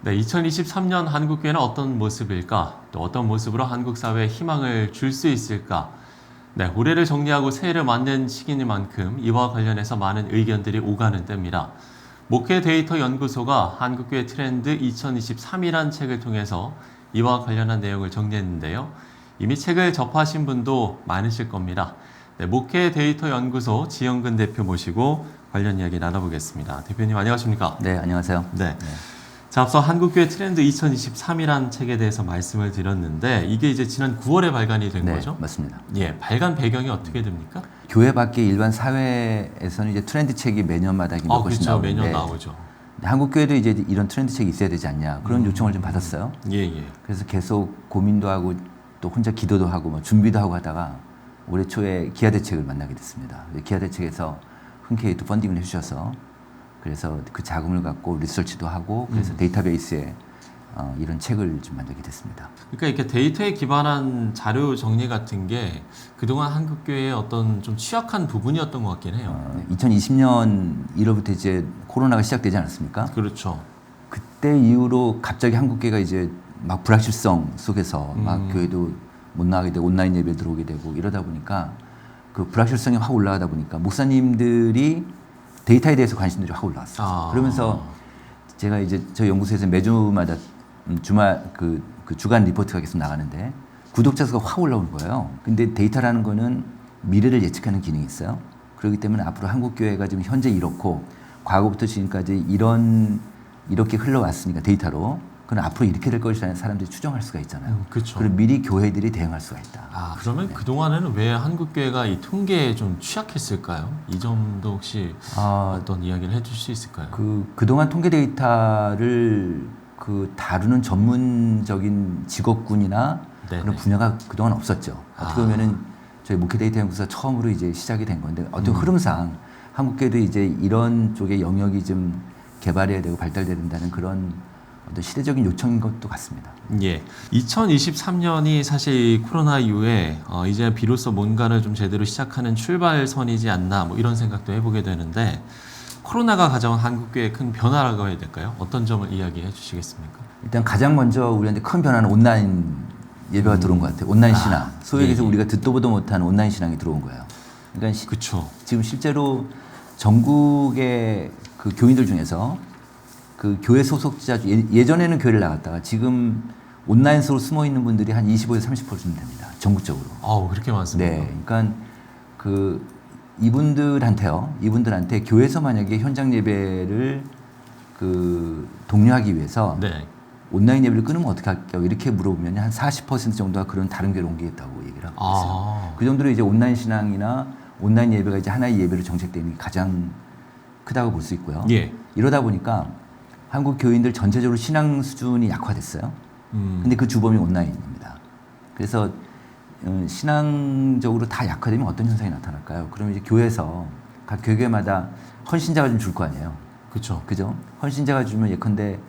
네, 2023년 한국교회는 어떤 모습일까? 또 어떤 모습으로 한국 사회에 희망을 줄 수 있을까? 네, 올해를 정리하고 새해를 맞는 시기니만큼 이와 관련해서 많은 의견들이 오가는 때입니다. 목회 데이터 연구소가 한국교회 트렌드 2023이란 책을 통해서 이와 관련한 내용을 정리했는데요. 이미 책을 접하신 분도 많으실 겁니다. 네, 목회 데이터 연구소 지영근 대표 모시고 관련 이야기 나눠보겠습니다. 대표님 안녕하십니까? 네, 안녕하세요. 네. 자, 앞서 한국교회 트렌드 2023이란 책에 대해서 말씀을 드렸는데 이게 이제 지난 9월에 발간이 된 네, 거죠? 맞습니다. 예, 발간 배경이 어떻게 됩니까? 교회 밖에 일반 사회에서는 이제 트렌드 책이 매년마다 몇 아, 권씩 그렇죠. 나오는데 매년 나오죠. 한국 교회도 이제 이런 트렌드 책이 있어야 되지 않냐 그런 요청을 좀 받았어요. 예, 예. 그래서 계속 고민도 하고 또 혼자 기도도 하고 뭐 준비도 하고 하다가 올해 초에 기아대책을 만나게 됐습니다. 기아대책에서 흔쾌히 또 펀딩을 해주셔서 그래서 그 자금을 갖고 리서치도 하고 그래서 데이터베이스에 이런 책을 좀 만들게 됐습니다. 그러니까 이렇게 데이터에 기반한 자료 정리 같은 게 그동안 한국교회의 어떤 좀 취약한 부분이었던 것 같긴 해요. 2020년 1월부터 이제 코로나가 시작되지 않았습니까? 그렇죠. 그때 이후로 갑자기 한국교회가 이제 막 불확실성 속에서 막 교회도 못 나가게 되고 온라인 예배 들어오게 되고 이러다 보니까 그 불확실성이 확 올라가다 보니까 목사님들이 데이터에 대해서 관심들이 확 올라왔어요. 아. 그러면서 제가 이제 저희 연구소에서 매주마다 주말 그 주간 리포트가 계속 나가는데 구독자 수가 확 올라오는 거예요. 근데 데이터라는 거는 미래를 예측하는 기능이 있어요. 그렇기 때문에 앞으로 한국 교회가 지금 현재 이렇고 과거부터 지금까지 이렇게 흘러왔으니까 데이터로 그럼 앞으로 이렇게 될 것이라는 사람들이 추정할 수가 있잖아요. 그렇죠. 그리고 미리 교회들이 대응할 수가 있다. 아, 그러면 그동안에는 왜 한국교회가 이 통계에 좀 취약했을까요? 이 점도 혹시 어떤 이야기를 해줄 수 있을까요? 그동안 통계 데이터를 다루는 전문적인 직업군이나 네네. 그런 분야가 그동안 없었죠. 어떻게 보면은 저희 목회 데이터 연구소가 처음으로 이제 시작이 된 건데 어떤 흐름상 한국교회도 이제 이런 쪽의 영역이 좀 개발해야 되고 발달돼야 된다는 그런 어떤 시대적인 요청인 것도 같습니다. 예, 2023년이 사실 코로나 이후에 이제 비로소 뭔가를 좀 제대로 시작하는 출발선이지 않나 뭐 이런 생각도 해보게 되는데 코로나가 가져온 한국교회의 큰 변화라고 해야 될까요? 어떤 점을 이야기해 주시겠습니까? 일단 가장 먼저 우리한테 큰 변화는 온라인 예배가 들어온 것 같아요. 온라인 신앙. 소위 얘기해서 우리가 듣도 보도 못한 온라인 신앙이 들어온 거예요. 그러니까 그렇죠. 지금 실제로 전국의 그 교인들 중에서 그 교회 소속자 예전에는 교회를 나갔다가 지금 온라인 속으로 숨어 있는 분들이 한 25에서 30%쯤 됩니다. 전국적으로. 아우, 그렇게 많습니까? 네, 그러니까 이분들한테 교회에서 만약에 현장 예배를 독려하기 위해서 네. 온라인 예배를 끊으면 어떻게 할까요? 이렇게 물어보면 한 40% 정도가 그런 다른 교회로 옮기겠다고 얘기를 하고 있어요. 그 정도로 이제 온라인 신앙이나 온라인 예배가 이제 하나의 예배로 정책되는 게 가장 크다고 볼 수 있고요. 예. 이러다 보니까 한국 교인들 전체적으로 신앙 수준이 약화됐어요. 근데 그 주범이 온라인입니다. 그래서 신앙적으로 다 약화되면 어떤 현상이 나타날까요? 그러면 이제 교회에서 각 교회마다 헌신자가 좀 줄 거 아니에요. 그렇죠. 그죠? 헌신자가 주면 예컨대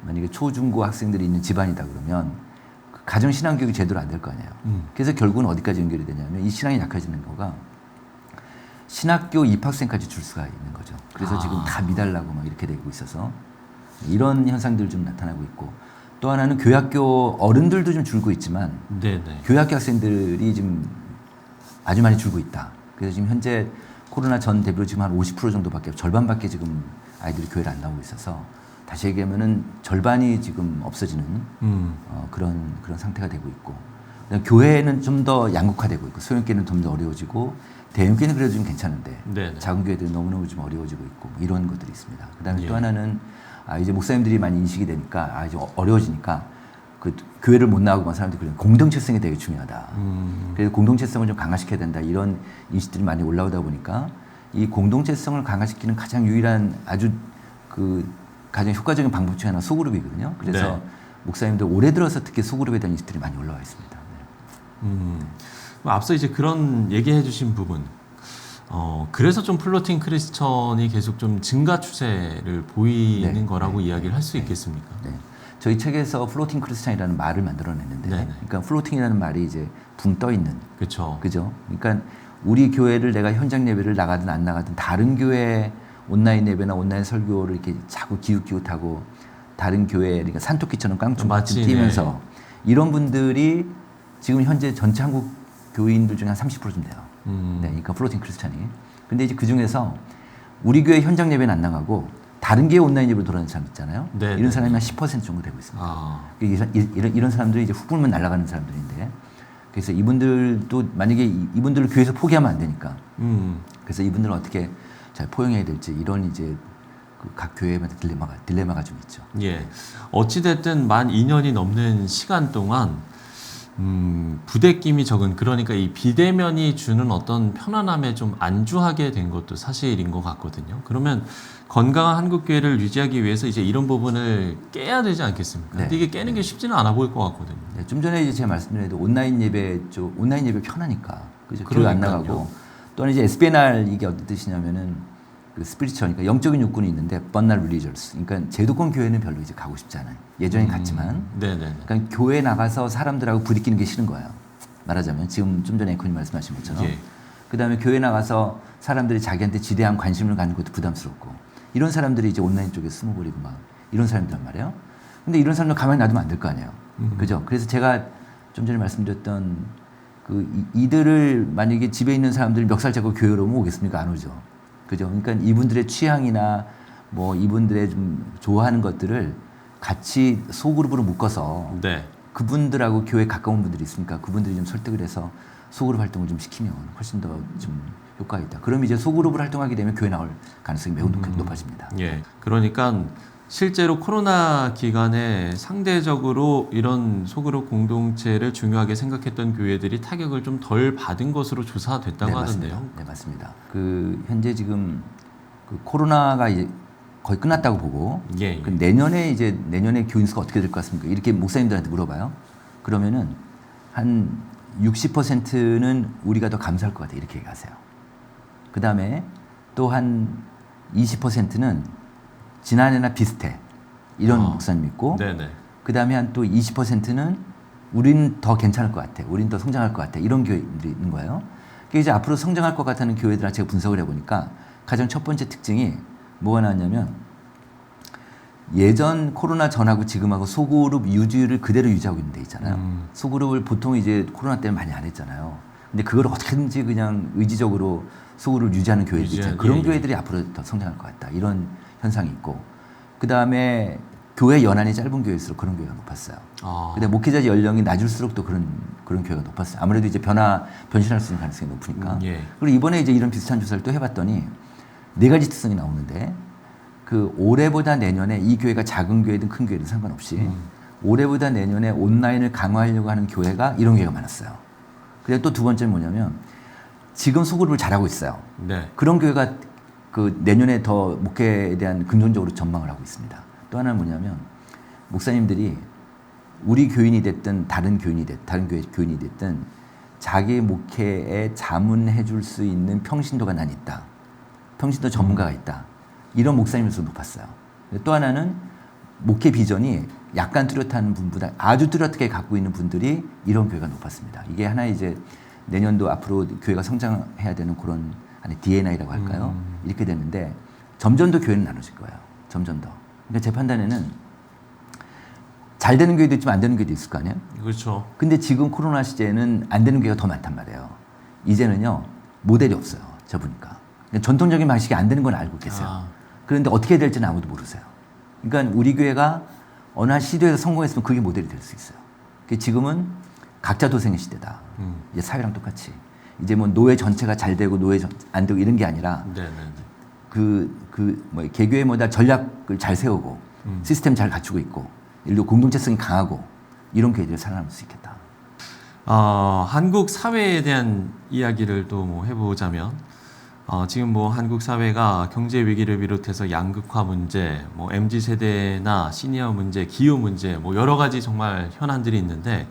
만약에 초중고 학생들이 있는 집안이다 그러면 그 가정 신앙 교육이 제대로 안 될 거 아니에요. 그래서 결국은 어디까지 연결이 되냐면 이 신앙이 약해지는 거가 신학교 입학생까지 줄 수가 있는 거죠. 그래서 지금 다 미달라고 막 이렇게 되고 있어서 이런 현상들 좀 나타나고 있고 또 하나는 교회학교 어른들도 좀 줄고 있지만 네네. 교회학교 학생들이 지금 아주 많이 줄고 있다. 그래서 지금 현재 코로나 전 대비로 지금 한 50% 정도밖에 절반밖에 지금 아이들이 교회를 안 나오고 있어서 다시 얘기하면은 절반이 지금 없어지는 그런 상태가 되고 있고 교회는 좀 더 양극화되고 있고 소형교회는 좀 더 어려워지고 대형교회는 그래도 좀 괜찮은데 네네. 작은 교회들은 너무너무 좀 어려워지고 있고 이런 것들이 있습니다. 그다음에 예. 또 하나는 이제 목사님들이 많이 인식이 되니까 이제 어려워지니까 그 교회를 못 나가고 간 사람들이 그런 공동체성이 되게 중요하다. 그래서 공동체성을 좀 강화시켜야 된다. 이런 인식들이 많이 올라오다 보니까 이 공동체성을 강화시키는 가장 유일한 아주 가장 효과적인 방법 중에 하나 소그룹이거든요. 그래서 네. 목사님들 올해 들어서 특히 소그룹에 대한 인식들이 많이 올라와 있습니다. 앞서 이제 그런 얘기해 주신 부분 그래서 좀 플로팅 크리스천이 계속 좀 증가 추세를 보이는 네, 거라고 네, 이야기를 할 수 네, 있겠습니까? 네. 저희 책에서 플로팅 크리스찬이라는 말을 만들어냈는데, 네네. 그러니까 플로팅이라는 말이 이제 붕 떠 있는, 그렇죠. 그죠? 그러니까 우리 교회를 내가 현장 예배를 나가든 안 나가든 다른 교회 온라인 예배나 온라인 설교를 이렇게 자꾸 기웃기웃하고 다른 교회 그러니까 산토끼처럼 깡총같이 맞지, 뛰면서 네. 이런 분들이 지금 현재 전체 한국 교인들 중에 한 30%쯤 돼요. 네, 그러니까 플로팅 크리스찬이. 근데 이제 그 중에서 우리 교회 현장 예배는 안 나가고 다른 교회 온라인 예배로 돌아다니는 사람 있잖아요. 네, 이런 네, 사람이 한 10% 정도 되고 있습니다. 아. 이런 사람들이 이제 훅 불면 날아가는 사람들인데 그래서 이분들도 만약에 이분들을 교회에서 포기하면 안 되니까 그래서 이분들은 어떻게 잘 포용해야 될지 이런 이제 그 각 교회마다 딜레마가 좀 있죠. 예. 어찌됐든 만 2년이 넘는 시간 동안 부대낌이 적은 그러니까 이 비대면이 주는 어떤 편안함에 좀 안주하게 된 것도 사실인 것 같거든요. 그러면 건강한 한국교회를 유지하기 위해서 이제 이런 부분을 깨야 되지 않겠습니까? 네. 근데 이게 깨는 게 쉽지는 않아 보일 것 같거든요. 네, 좀 전에 이제 제가 말씀드린 온라인 예배 온라인 예배 편하니까 그죠? 교회 안 그러니까요. 나가고 또는 이제 SBNR 이게 어떤 뜻이냐면은 그 스피리추얼 그러니까 영적인 육군이 있는데 but not religious 그러니까 제도권 교회는 별로 이제 가고 싶지 않아요. 예전엔 갔지만 네네. 그러니까 교회 나가서 사람들하고 부딪히는 게 싫은 거예요. 말하자면 지금 좀 전에 앵커님 말씀하신 것처럼 예. 그다음에 교회 나가서 사람들이 자기한테 지대한 관심을 갖는 것도 부담스럽고 이런 사람들이 이제 온라인 쪽에 숨어버리고 막 이런 사람들란 말이에요. 근데 이런 사람들 가만히 놔두면 안 될 거 아니에요. 그죠? 그래서 제가 좀 전에 말씀드렸던 이들을 만약에 집에 있는 사람들 멱살 잡고 교회로 오면 오겠습니까? 안 오죠. 그죠? 그러니까 이분들의 취향이나 뭐 이분들의 좀 좋아하는 것들을 같이 소그룹으로 묶어서 네. 그분들하고 교회 가까운 분들이 있으니까 그분들이 좀 설득을 해서 소그룹 활동을 좀 시키면 훨씬 더 좀 효과가 있다. 그럼 이제 소그룹을 활동하게 되면 교회 나올 가능성이 매우 높아집니다. 예. 그러니까 실제로 코로나 기간에 상대적으로 이런 소그룹 공동체를 중요하게 생각했던 교회들이 타격을 좀 덜 받은 것으로 조사됐다고 맞습니다. 하던데요. 네, 맞습니다. 그 현재 지금 그 코로나가 이제 거의 끝났다고 보고 예, 예. 그 내년에 교인 수가 어떻게 될 것 같습니까? 이렇게 목사님들한테 물어봐요. 그러면은 한 60%는 우리가 더 감사할 것 같아 이렇게 얘기하세요. 그 다음에 또 한 20%는 지난해나 비슷해 이런 목사님 있고 네네. 그 다음에 한 또 20%는 우린 더 괜찮을 것 같아. 우린 더 성장할 것 같아. 이런 교회들이 있는 거예요. 그러니까 이제 앞으로 성장할 것 같다는 교회들한테 제가 분석을 해보니까 가장 첫 번째 특징이 뭐가 나왔냐면 예전 코로나 전하고 지금하고 소그룹 유지를 그대로 유지하고 있는 데 있잖아요. 소그룹을 보통 이제 코로나 때문에 많이 안 했잖아요. 근데 그걸 어떻게든지 그냥 의지적으로 소그룹을 유지하는 교회들 있잖아요. 그런 교회들이 앞으로 더 성장할 것 같다. 이런 현상이 있고 그 다음에 교회 연한이 짧은 교회일수록 그런 교회가 높았어요. 근데 목회자 연령이 낮을수록 또 그런 교회가 높았어요. 아무래도 이제 변신할 수 있는 가능성이 높으니까. 예. 그리고 이번에 이제 이런 비슷한 조사를 또 해봤더니 네 가지 특성이 나오는데 그 올해보다 내년에 이 교회가 작은 교회든 큰 교회든 상관없이 올해보다 내년에 온라인을 강화하려고 하는 교회가 이런 교회가 많았어요. 그리고 또 두 번째는 뭐냐면 지금 소그룹을 잘하고 있어요. 네. 그런 교회가 그 내년에 더 목회에 대한 긍정적으로 전망을 하고 있습니다. 또 하나는 뭐냐면 목사님들이 우리 교인이 됐든 다른 교회 교인이 됐든 자기 목회에 자문해 줄 수 있는 평신도가 난 있다. 평신도 전문가가 있다. 이런 목사님으로서 높았어요. 또 하나는 목회 비전이 약간 뚜렷한 분보다 아주 뚜렷하게 갖고 있는 분들이 이런 교회가 높았습니다. 이게 하나 이제 내년도 앞으로 교회가 성장해야 되는 그런 DNI라고 할까요? 이렇게 되는데 점점 더 교회는 나눠질 거예요. 점점 더. 그러니까 제 판단에는 잘 되는 교회도 있지만 안 되는 교회도 있을 거 아니에요? 그렇죠. 근데 지금 코로나 시대에는 안 되는 교회가 더 많단 말이에요. 이제는요, 모델이 없어요. 저 보니까. 전통적인 방식이 안 되는 건 알고 계세요. 그런데 어떻게 해야 될지는 아무도 모르세요. 그러니까 우리 교회가 어느 한 시도에서 성공했으면 그게 모델이 될 수 있어요. 지금은 각자 도생의 시대다. 이제 사회랑 똑같이. 이제 뭐 노예 전체가 잘 되고 노예 안 되고 이런 게 아니라 개교회마다 전략을 잘 세우고 시스템 잘 갖추고 있고 예를 들어 공동체성이 강하고 이런 교회들이 살아남을 수 있겠다. 한국 사회에 대한 이야기를 또 뭐 해보자면 지금 뭐 한국 사회가 경제 위기를 비롯해서 양극화 문제, 뭐 MZ 세대나 시니어 문제, 기후 문제, 뭐 여러 가지 정말 현안들이 있는데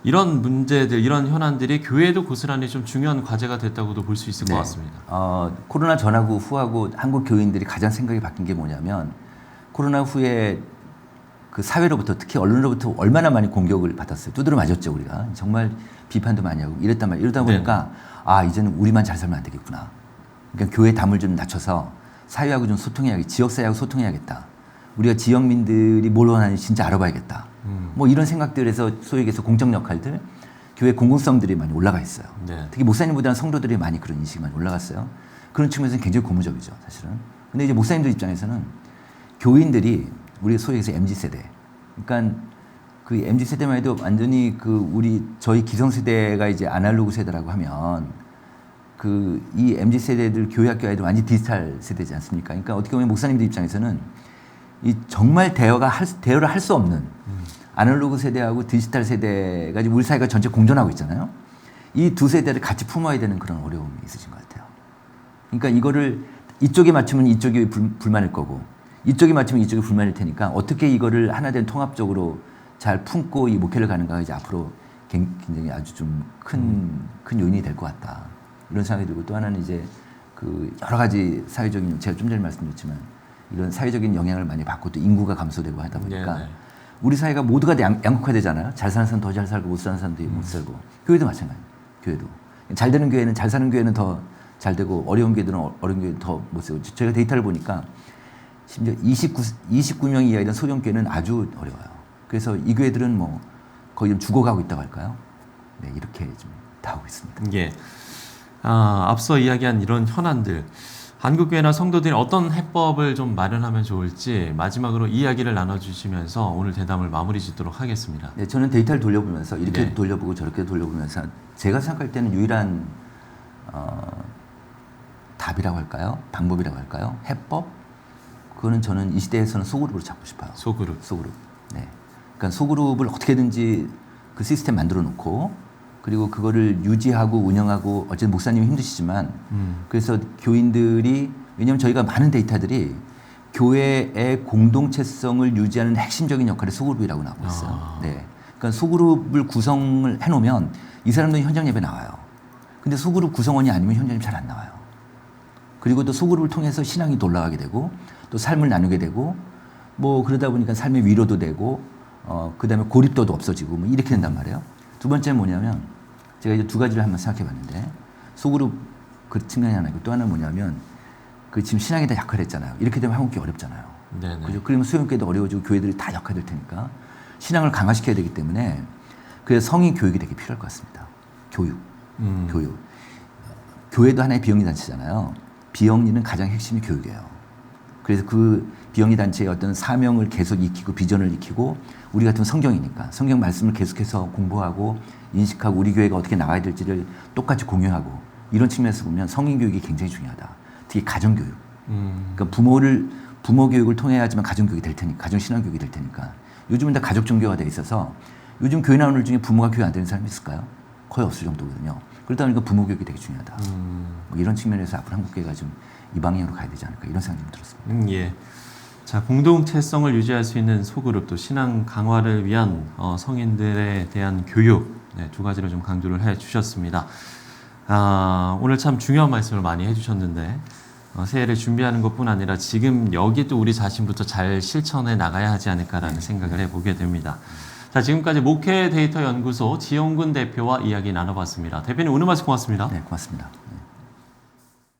이런 문제들, 이런 현안들이 교회도 고스란히 좀 중요한 과제가 됐다고도 볼 수 있을 것 같습니다. 코로나 전하고 후하고 한국 교인들이 가장 생각이 바뀐 게 뭐냐면 코로나 후에 그 사회로부터 특히 언론으로부터 얼마나 많이 공격을 받았어요. 두드려 맞았죠 우리가. 정말 비판도 많이 하고 이랬단 말이에요. 이러다 보니까 이제는 우리만 잘 살면 안 되겠구나. 그러니까 교회 담을 좀 낮춰서 사회하고 좀 소통해야겠다. 지역사회하고 소통해야겠다. 우리가 지역민들이 뭘 원하는지 진짜 알아봐야겠다. 뭐 이런 생각들에서 소위 얘기해서 공적 역할들, 교회 공공성들이 많이 올라가 있어요. 네. 특히 목사님보다는 성도들이 많이 그런 인식이 많이 올라갔어요. 그런 측면에서는 굉장히 고무적이죠, 사실은. 근데 이제 목사님들 입장에서는 교인들이 우리 소위 얘기해서 MZ세대. 그러니까 그 MZ세대만 해도 완전히 저희 기성세대가 이제 아날로그 세대라고 하면 이 MZ세대들 교회 학교 아이들 완전 디지털 세대지 않습니까? 그러니까 어떻게 보면 목사님들 입장에서는 이 정말 대화를 할 수 없는 아날로그 세대하고 디지털 세대가 지금 우리 사회가 전체 공존하고 있잖아요. 이 두 세대를 같이 품어야 되는 그런 어려움이 있으신 것 같아요. 그러니까 이거를 이쪽에 맞추면 이쪽이 불만일 거고 이쪽에 맞추면 이쪽이 불만일 테니까 어떻게 이거를 하나된 통합적으로 잘 품고 이 목회를 가는가가 이제 앞으로 굉장히 아주 좀 큰 요인이 될 것 같다. 이런 생각이 들고 또 하나는 이제 여러 가지 사회적인 제가 좀 전에 말씀드렸지만 이런 사회적인 영향을 많이 받고 또 인구가 감소되고 하다 보니까 네네. 우리 사회가 모두가 양극화되잖아요. 잘 사는 사람 더 잘 살고 못 사는 사람도 못 살고 교회도 마찬가지예요. 교회도 잘 되는 교회는 잘 사는 교회는 더 잘 되고 어려운 교회들은 어려운 교회는 더 못 살고 저희가 데이터를 보니까 심지어 29명 이하의 이런 소형교회는 아주 어려워요. 그래서 이 교회들은 뭐 거의 좀 죽어가고 있다고 할까요? 네, 이렇게 좀 나오고 있습니다. 예. 앞서 이야기한 이런 현안들, 한국교회나 성도들이 어떤 해법을 좀 마련하면 좋을지 마지막으로 이야기를 나눠주시면서 오늘 대담을 마무리 짓도록 하겠습니다. 네, 저는 데이터를 돌려보면서 이렇게 네. 돌려보고 저렇게 돌려보면서 제가 생각할 때는 유일한 답이라고 할까요? 방법이라고 할까요? 해법? 그거는 저는 이 시대에서는 소그룹으로 잡고 싶어요. 소그룹. 네. 그러니까 소그룹을 어떻게든지 그 시스템 만들어 놓고 그리고 그거를 유지하고 운영하고 어쨌든 목사님이 힘드시지만 그래서 교인들이 왜냐하면 저희가 많은 데이터들이 교회의 공동체성을 유지하는 핵심적인 역할이 소그룹이라고 나오고 있어요. 네. 그러니까 소그룹을 구성을 해놓으면 이 사람들이 현장 예배 나와요. 근데 소그룹 구성원이 아니면 현장 예배 잘 안 나와요. 그리고 또 소그룹을 통해서 신앙이 또 올라가게 되고 또 삶을 나누게 되고 뭐 그러다 보니까 삶의 위로도 되고 그다음에 고립도도 없어지고 뭐 이렇게 된단 말이에요. 두 번째는 뭐냐면 제가 이제 두 가지를 한번 생각해 봤는데 소그룹 그 측면이 하나 있고 또 하나는 뭐냐면 지금 신앙이 다 약화됐잖아요. 이렇게 되면 한국교회 어렵잖아요. 네네. 그죠? 그러면 수용교회도 어려워지고 교회들이 다 약화될 테니까 신앙을 강화시켜야 되기 때문에 그래서 성인 교육이 되게 필요할 것 같습니다. 교육. 교회도 하나의 비영리 단체잖아요. 비영리는 가장 핵심이 교육이에요. 그래서 그 비영리 단체의 어떤 사명을 계속 익히고 비전을 익히고 우리 같은 성경이니까 성경 말씀을 계속해서 공부하고 인식하고 우리 교회가 어떻게 나가야 될지를 똑같이 공유하고 이런 측면에서 보면 성인 교육이 굉장히 중요하다. 특히 가정 교육. 그러니까 부모 교육을 통해야지만 가정 교육이 될 테니까 가정 신앙 교육이 될 테니까 요즘은 다 가족 종교가 돼 있어서 요즘 교회 나오는 중에 부모가 교회 안 되는 사람이 있을까요? 거의 없을 정도거든요. 그러다 보니까 부모 교육이 되게 중요하다. 뭐 이런 측면에서 앞으로 한국교회가 좀 이 방향으로 가야 되지 않을까 이런 생각이 좀 들었습니다. 예. 자, 공동체성을 유지할 수 있는 소그룹 또 신앙 강화를 위한 성인들에 대한 교육 두 가지를 좀 강조를 해 주셨습니다. 오늘 참 중요한 말씀을 많이 해주셨는데 새해를 준비하는 것뿐 아니라 지금 여기 또 우리 자신부터 잘 실천해 나가야 하지 않을까라는 생각을 해보게 됩니다. 자, 지금까지 목회 데이터 연구소 지용근 대표와 이야기 나눠봤습니다. 대표님 오늘 말씀 고맙습니다. 네, 고맙습니다.